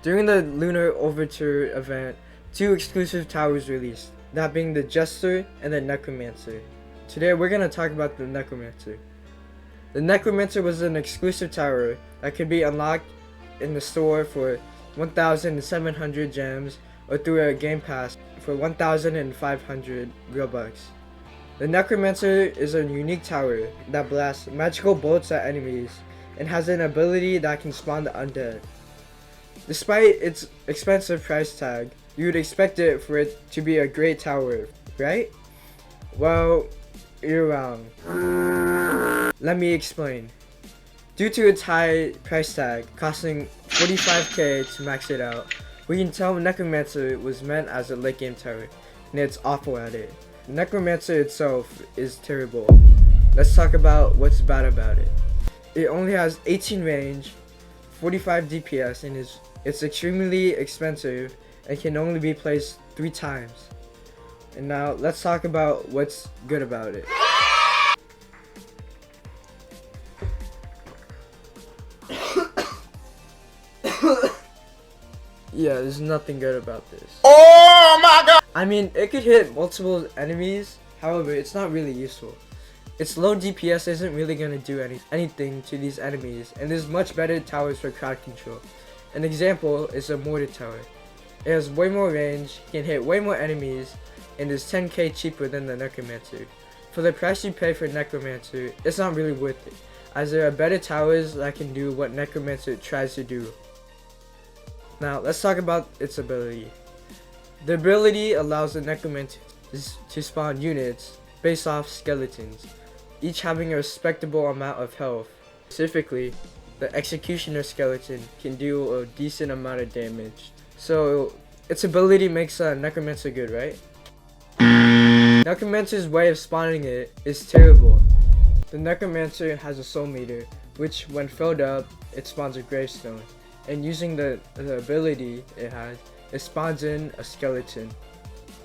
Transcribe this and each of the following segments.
During the Lunar Overture event, 2 exclusive towers released, that being the Jester and the Necromancer. Today we're going to talk about the Necromancer. The Necromancer was an exclusive tower that could be unlocked in the store for 1,700 gems or through a game pass for 1,500 Robux. The Necromancer is a unique tower that blasts magical bolts at enemies and has an ability that can spawn the undead. Despite its expensive price tag, you would expect it for it to be a great tower, right? Well, you're wrong. Let me explain. Due to its high price tag, costing 45k to max it out, we can tell Necromancer was meant as a late game tower, and it's awful at it. Necromancer itself is terrible. Let's talk about what's bad about it. It only has 18 range, 45 DPS, and it's extremely expensive and can only be placed 3 times. And now let's talk about what's good about it. Yeah, there's nothing good about this. Oh my god! I mean, it could hit multiple enemies, however, it's not really useful. Its low DPS isn't really going to do anything to these enemies, and there's much better towers for crowd control. An example is a mortar tower. It has way more range, can hit way more enemies, and is 10k cheaper than the Necromancer. For the price you pay for Necromancer, it's not really worth it, as there are better towers that can do what Necromancer tries to do. Now, let's talk about its ability. The ability allows the Necromancer to spawn units based off skeletons, each having a respectable amount of health. Specifically, the Executioner skeleton can do a decent amount of damage. So, its ability makes Necromancer good, right? Necromancer's way of spawning it is terrible. The Necromancer has a soul meter, which when filled up, it spawns a gravestone. And using the ability it has, it spawns in a skeleton.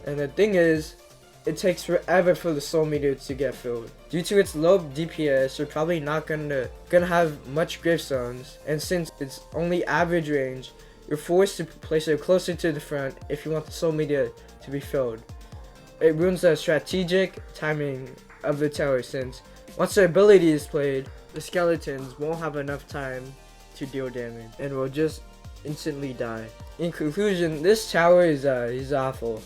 And the thing is, it takes forever for the soul meter to get filled. Due to its low DPS, you're probably not gonna have much gravestones, and since it's only average range, you're forced to place it closer to the front if you want the soul meter to be filled. It ruins the strategic timing of the tower, since once the ability is played, the skeletons won't have enough time to deal damage and will just instantly die. In conclusion, this tower is awful.